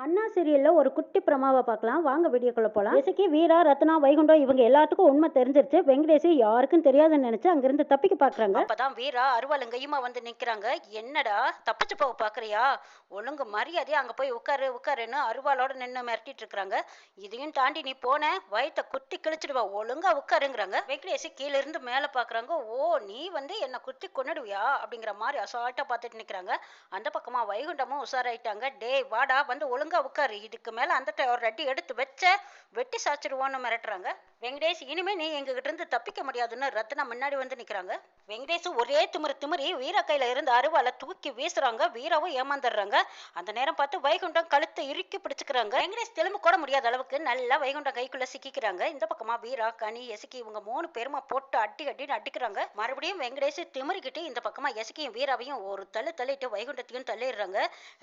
அண்ணா சீரியல்ல ஒரு குட்டி பிரமாவை பார்க்கலாம் வாங்க வீடியோக்குள்ள போலாம். இசக்கி வீரா ரத்னா வைகுண்டம் இவங்க எல்லாத்துக்கும் உண்மை தெரிஞ்சிருச்சு. வெங்கடேஷ் யாருக்கும் தெரியாதுன்னு நினைச்சு அங்கிருந்து தப்பிக்க பாக்குறாங்க. அப்பதான் வீரா அருவாளுங்கையுமா வந்து நிக்கிறாங்க. என்னடா தப்பிச்சு போக பாக்குறியா? ஒழுங்கு மரியாதையா அங்க போய் உட்காரு உட்காருன்னு அருவாளோட நின்னு மிரட்டிட்டு இருக்காங்க. இதையும் தாண்டி நீ போன வயத்தை குத்தி கிழிச்சிடுவா, ஒழுங்கா உட்காருங்கிறாங்க. வெங்கடேஷ் கீழ இருந்து மேல பாக்குறாங்க. ஓ, நீ வந்து என்ன குத்தி கொன்னுடுவியா அப்படிங்கிற மாதிரி அசால்ட்டா பார்த்துட்டு நிக்கிறாங்க. அந்த பக்கமா வைகுண்டமும் உஷாராயிட்டாங்க. டேய் வாடா, வந்து ஒழுங்கா உட்காரு, இதுக்கு மேல அந்த ஒரு அடி எடுத்து வச்ச வெட்டி சாச்சிடுவோன்னு மிரட்டுறாங்க. வெங்கடேஷ் இனிமே நீ எங்க கிட்ட இருந்து தப்பிக்க முடியாதுன்னு ரத்னா முன்னாடி வந்து நிக்கிறாங்க. வெங்கடேஷ் ஒரே திமிரி வீரா கையில இருந்து அருவால தூக்கி வீசுறாங்க. வீராவும் ஏமாந்துடுறாங்க. அந்த நேரம் பார்த்து வைகுண்டம் கழுத்தை இறுக்கி பிடிச்சுக்கிறாங்க. வெங்கடேஷ் திரும்ப கூட முடியாத அளவுக்கு நல்லா வைகுண்டம் கைக்குள்ள சிக்கிக்கிறாங்க. இந்த பக்கமா வீரா, கனி, எசுக்கி இவங்க 3 பேருமா போட்டு அடின்னு அடிக்கிறாங்க. மறுபடியும் வெங்கடேஷ் திமிரிக்கிட்டு இந்த பக்கமா எசுக்கியும் வீராவையும் ஒரு தள்ளிட்டு வைகுண்டத்தையும் தள்ளிடுறாங்க.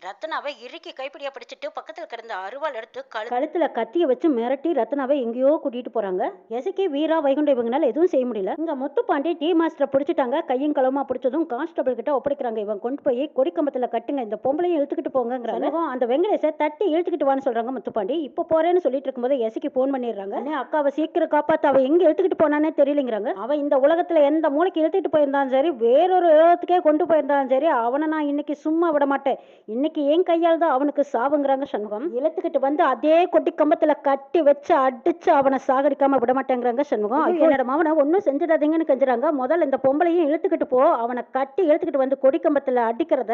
ரத்னாவை இறுக்கி கைப்பிடியா பிடிச்சிட்டு பக்கத்துல கிடந்த அருவாள் எடுத்து கழுத்துல கத்திய வச்சு மிரட்டி ரத்னாவை எங்கேயோ கூட்டிட்டு போறாங்க. எசக்கி வீரா வைகுண்டம் இவங்கனால எதுவும் செய்ய முடியல. இங்க முத்துப்பாண்டி டீ மாஸ்டரை பிடிச்சிட்டாங்க. கையும் களமா பிடிச்சதும் கான்ஸ்டபிள் கிட்ட ஒப்படைக்கிறாங்க. இவன் கொண்டு போய் கொடிக்கம்பத்துல கட்டுங்க, இந்த பொம்பளையும் இழுத்துக்கிட்டு போங்கிறாங்க. அந்த வெங்கடேஷை தட்டி இழுத்துக்கிட்டு வான்னு சொல்றாங்க முத்துப்பாண்டி. இப்ப போறேன்னு சொல்லிட்டு இருக்கும்போது எசக்கி போன் பண்ணிடுறாங்க. அக்காவை சீக்கிரம் காப்பாத்து, அவ எங்க இழுத்துக்கிட்டு போனானே தெரியலங்கிறாங்க. அவன் இந்த உலகத்துல எந்த மூளைக்கு இழுத்துக்கிட்டு போயிருந்தாலும் சரி, வேறொரு உலகத்துக்கே கொண்டு போயிருந்தாலும் சரி, அவனை நான் இன்னைக்கு சும்மா விட மாட்டேன். இன்னைக்கு என் கையால் தான் அவனுக்கு சாவுங்கிறாங்க சண்முகம். இழுத்துக்கிட்டு வந்து அதே கொட்டி கம்பத்துல கட்டி வச்சு அடிச்சு அவனை சாகடிக்காம விட மாட்டேங்கிறாங்க சண்முகம். என்னோட மவனை ஒன்னும் செஞ்சிடாதீங்கன்னு கெஞ்சுறாங்க. முதல்ல இந்த பொம்பளையும் இழுத்துக்கிட்டு போ, அவனை கட்டி இழுத்துக்கிட்டு வந்து கொடிக்கம்பத்துல அடிக்கிறத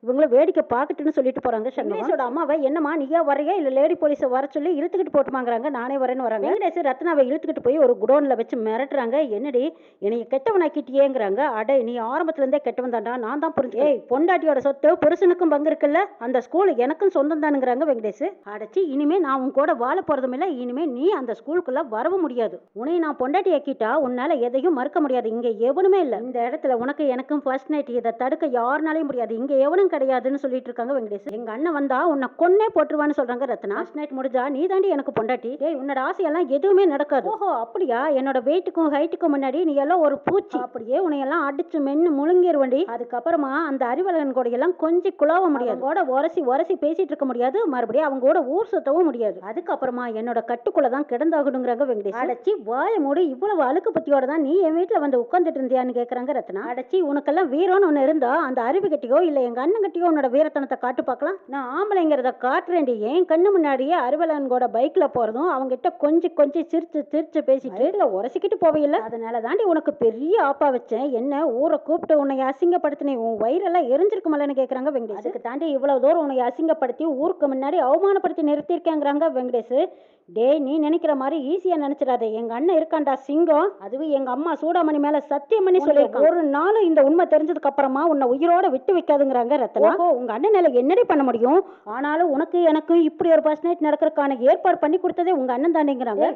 இவங்கள வேடிக்கை பார்க்கட்டுன்னு சொல்லிட்டு போறாங்க. சண்முகோட அம்மாவை என்னமா நீயா வரையா இல்ல லேடி போலீஸை வர சொல்லி இழுத்துக்கிட்டு போட்டுமாங்கிறாங்க. நானே வரேன்னு வராங்க. வெங்கடேஷ் ரத்னாவை இழுத்துக்கிட்டு போய் ஒரு குடோன்ல வச்சு மிரட்டுறாங்க. என்னடி என்னைய கெட்டவனாக்கிட்டியேங்கிறாங்க. அடே நீ ஆரம்பத்துல இருந்தே கெட்டவன் தாண்டா, நான் தான் புரிஞ்சு. ஏய், பொண்டாட்டியோட சொத்து புருஷனுக்கும் பங்கு இருக்குல்ல, அந்த ஸ்கூல் எனக்கும் சொந்தம் தானுங்கிறாங்க வெங்கடேஷ். அடைச்சி இனிமே நான் உன் கூட வாழ போறதும் இல்ல, இனிமே நீ அந்த ஸ்கூலுக்குள்ள வரவும் முடியாது. உன்னை நான் பொண்டாட்டி ஆக்கிட்டா உன்னால எதையும் மறுக்க முடியாது. இங்க எவனுமே இல்ல. இந்த இடத்துல உனக்கு எனக்கும் ஃபர்ஸ்ட் நைட், இதை தடுக்க யாருனாலையும் முடியாது. இங்க எவனும் கிடையாதுன்னு சொல்லிட்டு இருக்காங்க வெங்கடேஷ். எங்க அண்ணன் வந்தா உன்னை கொன்னே போட்டுருவான்னு சொல்றாங்க ரத்னா. ஃபர்ஸ்ட் நைட் முடிஞ்சா நீ தாண்டி எனக்கு பொண்டாட்டி. ஏய், உன்னோட ஆசையெல்லாம் எதுவுமே நடக்காது. ஓஹோ அப்படியா? என்னோட வெயிட்டுக்கும் ஹைட்டுக்கும் முன்னாடி நீ எல்லாம் ஒரு பூச்சி. அப்படியே உன்னையெல்லாம் அடிச்சு மென்னு முழுங்கிருவண்டி. அதுக்கப்புறமா அந்த அறிவலகன் கூட எல்லாம் கொஞ்சம் குழாவ முடியாது. கூட உரசி பேசிட்டு இருக்க முடியாது. மறுபடியும் அவங்க கூட ஊர் சுத்தவும் முடியாது. அதுக்கப்புறமா என்னோட கட்டுக்குள்ளதான் கிடந்தாகணுங்கிறாங்க வெங்கடேஷ். அடைச்சி வாய மூடி, இவ்வளவு அழுக்கு பத்தியோட தான் நீ என் வீட்டுல வந்து உட்கார்ந்துட்டு இருந்தியான்னு கேக்குறாங்க ரத்னா. அடைச்சி உனக்கெல்லாம் வீரம்னு ஒண்ணு இருந்தா அந்த அறிவு கட்டியோ இல்ல எங்க அண்ணன் கட்டியோ உன்னோட வீரத்தனத்தை காட்டு பார்க்கலாம். நான் ஆம்பளைங்கிறத காட்டுறேன்டி. ஏன் கண்ணு முன்னாடியே அறிவலகனோட பைக்ல போறதும் அவங்க கிட்ட கொஞ்சம் சிரிச்சு பேசிட்டு உரசிக்கிட்டு போவையில்ல. அதனால தாண்டி உனக்கு பெரிய ஆப்பா வச்சேன். என்ன ஊரை கூப்பிட்டு உன்னை அசிங்கப்படுத்தினே, உன் வயிறெல்லாம் எரிஞ்சிருக்குமல்லன்னு கேக்குறாங்க வெங்கடேஷ். அதுக்கு தாண்டி இவ்வளவு தூரம் உன்னை அசிங்கப்படுத்தி ஊருக்கு முன்னாடி அவமானப்படுத்தி நிறுத்திருக்கேங்கிறாங்க வெங்கடேஷ். டேய், நீ நினைக்கிற மாதிரி ஈஸியா நினைச்சிடாதே. எங்க அண்ணன் இருக்காண்டா சிங்கம். அதுவும் எங்க அம்மா சூடாமணி மேல சத்தியம் பண்ணி சொல்லியிருக்கான். ஒரு நாளும் இந்த உண்மை தெரிஞ்சதுக்கு அப்புறமா உன்னை உயிரோட விட்டு வைக்காதுங்கிறாங்க ரத்னா. உங்க அண்ணனால என்னடி பண்ண முடியும்? ஆனாலும் உனக்கு எனக்கு இப்படி ஒரு ஃபர்ஸ்ட் நைட் நடக்கிறதுக்கான ஏற்பாடு பண்ணி கொடுத்ததே உங்க அண்ணன் தானேங்கிறாங்க.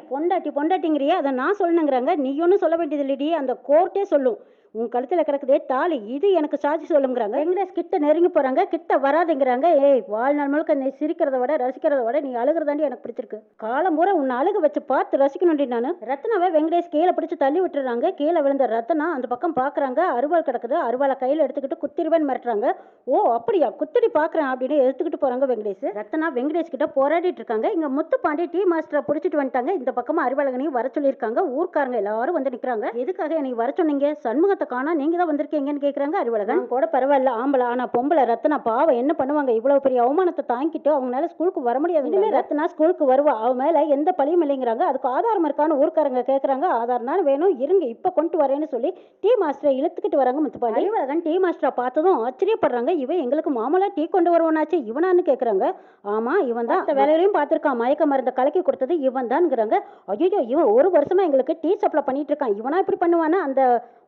பொண்டாட்டிங்கிறியே, அதை நான் சொல்லணுங்கிறாங்க. நீ ஒன்னும் சொல்ல வேண்டியது இல்லடி, அந்த கோர்ட்டே சொல்லும். உன் கழுத்துல கிடக்குதே தாலி, இது எனக்கு சாட்சி சொல்லுங்கிறாங்க. வெங்கடேஷ் கிட்ட நெருங்கி போறாங்க. கிட்ட வராதுங்கிறாங்க. ஏய், வாழ்நாள் முழுக்க நீ சிரிக்கிறத விட ரசிக்கிறத விட நீ அழுகிறதாண்டி எனக்கு பிடிச்சிருக்கு. காலம் பூரா உன்னை அழுக வச்சு பார்த்து ரசிக்கணும்டி நானு. ரத்னாவை வெங்கடேஷ் கீழே பிடிச்சு தள்ளி விட்டுறாங்க. கீழே விழுந்த ரத்னா அந்த பக்கம் பாக்குறாங்க. அருவாள் கிடக்குது. அருவாளை கையில எடுத்துக்கிட்டு குத்திருவேன்னு மிரட்டுறாங்க. ஓ அப்படியா, குத்திரி பாக்குறேன் அப்படின்னு எடுத்துக்கிட்டு போறாங்க வெங்கடேஷ். ரத்னா வெங்கடேஷ் கிட்ட போராடிட்டு இருக்காங்க. இங்க முத்துப்பாண்டி டீ மாஸ்டரை பிடிச்சிட்டு வந்துட்டாங்க. இந்த பக்கமா அறிவாளகனையும் வர சொல்லியிருக்காங்க. ஊர்க்காரங்க எல்லாரும் வந்து நிக்கிறாங்க. எதுக்காக எனக்கு வர சொன்னீங்க? சண்முகத்தை காணா, நீங்க தான் வந்திருக்கீங்கன்னு கேக்குறாங்க அறிவழகன். கூட பரவாயில்ல, ஆம்பளை, ஆனா பொம்பளை ரத்னா பாவம் என்ன பண்ணுவாங்க? இவ்வளவு பெரிய அவமானத்தை தாங்கிட்டு அவங்களால ஸ்கூலுக்கு வர முடியாது. இனிமே ரத்னா ஸ்கூலுக்கு வருவா, அவ மேல எந்த பழியும் இல்லைங்கிறாங்க. அதுக்கு ஆதாரம் இருக்கான்னு ஊர்க்காரங்க கேக்குறாங்க. ஆதாரம் தான் வேணும், இருங்க இப்ப கொண்டு வரேன்னு சொல்லி டீ மாஸ்டரை இழுத்துக்கிட்டு வராங்க முத்துப்பாண்டி. அறிவழகன் டீ மாஸ்டரை பார்த்ததும் ஆச்சரியப்படுறாங்க. இவன் எங்களுக்கு மாமலா டீ கொண்டு வருவானாச்சு, இவனான்னு கேக்குறாங்க. ஆமா, இவன் தான் வேலையிலையும் பார்த்திருக்கான். மயக்க மருந்த கலக்கி கொடுத்தது இவன் தான்ங்கிறாங்க. ஐயோ, இவன் ஒரு வருஷமா எங்களுக்கு டீ சப்ளை பண்ணிட்டு இருக்கான், இவனா இப்படி பண்ணுவானா? அந்த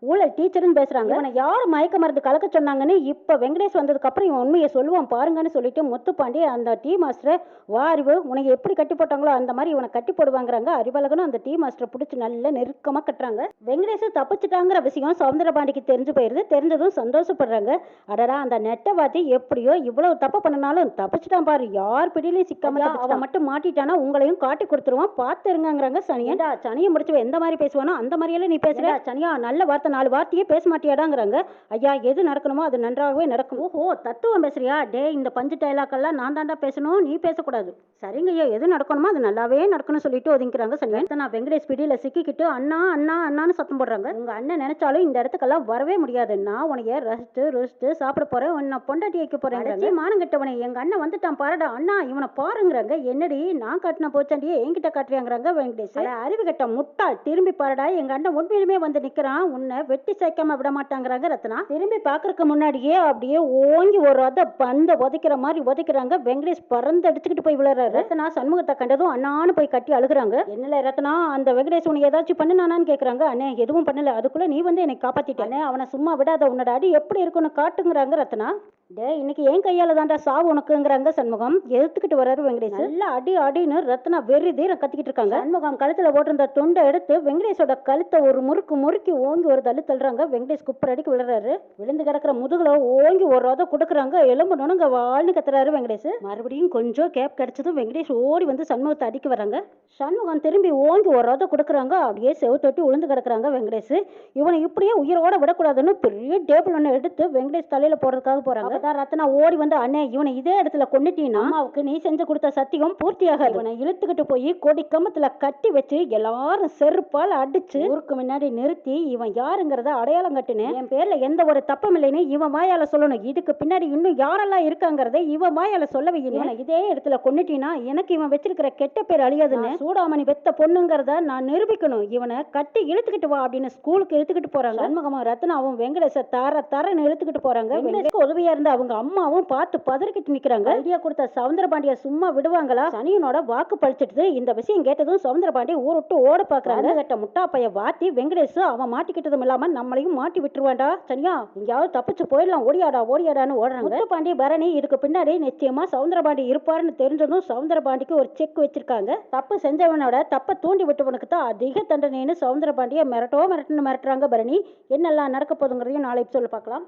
ஊழல் டீச்சர்னு பேசுறாங்க. இவனை யாரு மயக்க மருந்து கலக்க சொன்னாங்கன்னு இப்ப வெங்கடேஷ் வந்ததுக்கு அப்புறம் இவன் உண்மையை சொல்லுவான் பாருங்கன்னு சொல்லிட்டு முத்துப்பாண்டி அந்த டீ மாஸ்டர், வா அறிவு, உனக்கு எப்படி கட்டி போட்டாங்களோ அந்த மாதிரி இவனை கட்டி போடுவாங்கிறாங்க. அறிவழகனும் அந்த டீ மாஸ்டரை பிடிச்சி நல்ல நெருக்கமா கட்டுறாங்க. வெங்கடேஷ் தப்பிச்சுட்டாங்கிற விஷயம் சவுந்தரபாண்டிக்கு தெரிஞ்சு போயிருது. தெரிஞ்சதும் சந்தோஷப்படுறாங்க. அடடா, அந்த நெட்டவாதி எப்படியோ இவ்வளவு தப்பு பண்ணனாலும் தப்பிச்சுட்டான் பாரு, யார் பிடியிலையும் சிக்காம அவன் மட்டும் மாட்டிட்டானா உங்களையும் காட்டி கொடுத்துருவான், பார்த்து இருங்கிறாங்க. சனியா, சனியை முடிச்சு எந்த மாதிரி பேசுவானோ அந்த மாதிரியெல்லாம் நீ பேசுற. சனியா, நல்ல வார்த்தை 4 வார்த்தை வார்த்தையே பேச மாட்டியாடாங்கிறாங்க. ஐயா, எது நடக்கணுமோ அது நன்றாகவே நடக்கும். ஓஹோ, தத்துவம் பேசுறியா? டே, இந்த பஞ்சு டைலாக் எல்லாம் நான் தாண்டா பேசணும், நீ பேசக்கூடாது. சரிங்க ஐயா, எது நடக்கணுமோ அது நல்லாவே நடக்கணும்னு சொல்லிட்டு ஒதுங்கிக்கிறாங்க. சரி, நான் வெங்கடேஷ் பிடியில சிக்கிக்கிட்டு அண்ணா அண்ணா அண்ணான்னு சத்தம் போடுறாங்க. உங்க அண்ணன் நினைச்சாலும் இந்த இடத்துக்கெல்லாம் வரவே முடியாது. நான் உனைய ரசிச்சு சாப்பிட போறேன், உன்னை பொண்டாட்டி வைக்க போறேன். மானங்கட்டவனே, எங்க அண்ணன் வந்துட்டான் பாருடா. அண்ணா, இவனை பாருங்கிறாங்க. என்னடி, நான் காட்டின போச்சாண்டியே என்கிட்ட காட்டுறியாங்கிறாங்க வெங்கடேஷ். அறிவு கட்ட முட்டாள், திரும்பி பாருடா, எங்க அண்ணன் உண்மையிலுமே வந்து நிக்கிறான், உன்னை வெட்டி சேர்க்காம விட மாட்டாங்கிறாங்க ரத்னா. திரும்பி பாக்குறதுக்கு முன்னாடியே அப்படியே ஓங்கி ஒரு பந்த உதைக்கிற மாதிரி உதைக்கிறாங்க. வெங்கடேஷ் பறந்து அடிச்சுக்கிட்டு போய் விழுறாரு. ரத்னா சண்முகத்தை கண்டதும் அண்ணான்னு போய் கட்டி அழுகுறாங்க. என்னல ரத்னா, அந்த வெங்கடேஷ் உன்னை ஏதாச்சும் பண்ணுனானான்னு கேக்குறாங்க. அண்ணே, எதுவும் பண்ணல, அதுக்குள்ள நீ வந்து என்னை காப்பாத்திட்டானே, அவனை சும்மா விடாத, உன்னோட அடி எப்படி இருக்குன்னு காட்டுங்கிறாங்க ரத்னா. டே, இன்னைக்கு என் கையால தாண்டா சாவு உனக்குங்கிறாங்க சண்முகம். எடுத்துக்கிட்டு வர்றாரு வெங்கடேஷ். நல்ல அடி அடின்னு ரத்னா வெறி தீரம் கத்திக்கிட்டு இருக்காங்க. சண்முகம் கழுத்துல போட்டிருந்த துண்டை எடுத்து வெங்கடேஷோட கழுத்தை ஒரு முறுக்கி ஓங்கி ஒரு தள்ளுறாங்க. வெங்கடேஷ் குப்பர் அடிக்கு விழுறாரு. விழுந்து கிடக்குற முதுகுல ஓங்கி ஒரு ரத கொடுக்குறாங்க. எலும்பு நுணுங்க வாழ்னு கத்துறாரு வெங்கடேஷ். மறுபடியும் கொஞ்சம் கேப் கிடைச்சதும் வெங்கடேஷ் ஓடி வந்து சண்முகத்தை அடிக்க வராங்க. சண்முகம் திரும்பி ஓங்கி ஒரு ரத கொடுக்குறாங்க. அப்படியே செவுத்தொட்டி விழுந்து கிடக்குறாங்க வெங்கடேஷ். இவனை இப்படியே உயிரோட விடக்கூடாதுன்னு பெரிய டேபிள் ஒன்று எடுத்து வெங்கடேஷ் தலையில போடுறதுக்காக போறாங்க. ரத்னா ஓடி வந்து, அண்ணே, இவனை இதே இடத்துல கொண்டுட்டீங்கன்னா அம்மாவுக்கு நீ செஞ்சு கொடுத்த சத்தியம் பூர்த்தியாகாது. இவனை இழுத்துக்கிட்டு போய் கொடி கம்பத்துல கட்டி வச்சு எல்லாரும் செருப்பால் அடிச்சு ஊருக்கு முன்னாடி நிறுத்தி இவன் யாருங்கிறத அடையாளம் கட்டுனேன், என் பேர்ல எந்த ஒரு தப்பம் இல்லைன்னு இவன் வாயால சொல்லணும். இதுக்கு பின்னாடி இன்னும் யாரெல்லாம் இருக்காங்கிறத இவன் வாயால சொல்ல வைக்கணும். இதே இடத்துல கொண்டுட்டீங்கன்னா எனக்கு இவன் வச்சிருக்கிற கெட்ட பேர் அழியாதுன்னு சூடாமணி பெத்த பொண்ணுங்கிறத நான் நிரூபிக்கணும். இவனை கட்டி இழுத்துக்கிட்டு வா அப்படின்னு ஸ்கூலுக்கு இழுத்துக்கிட்டு போறாங்க. சண்முகமும் ரத்னாவும் வெங்கடேஷ தரன்னு இழுத்துக்கிட்டு போறாங்க. வெங்கடேஷ்க்கு உதவியா இருந்த அவங்க அம்மாவும் பார்த்து பதறிக்கிட்டு நிக்கிறாங்க. ஐடியா கொடுத்த சவுந்தரபாண்டிய சும்மா விடுவாங்களா? சனியனோட வாக்கு பழிச்சிட்டு இந்த விஷயம் கேட்டதும் சவுந்தரபாண்டி ஊர் விட்டு ஓட பாக்குறாங்க. கட்ட முட்டா பைய வாத்தி வெங்கடேஷ் அவன் மாட்டிக்கிட்டதும் இல்லாம நம்மளையும் மாட்டி விட்டுருவாண்டா. சனியா, எங்கேயாவது தப்பிச்சு போயிடலாம், ஓடியாடான்னு ஓடுறாங்க. முத்துப்பாண்டி பரணி இதுக்கு பின்னாடி நிச்சயமா சவுந்தரபாண்டி இருப்பாருன்னு தெரிஞ்சதும் சவுந்தரபாண்டிக்கு ஒரு செக் வச்சிருக்காங்க. தப்பு செஞ்சவனோட தப்பை தூண்டி விட்டவனுக்கு தான் அதிக தண்டனைன்னு சவுந்தரபாண்டிய மிரட்டுன்னு மிரட்டுறாங்க பரணி. என்னெல்லாம் நடக்க போதுங்கிறதையும் நாளை சொல்ல பார்க்கலாம்.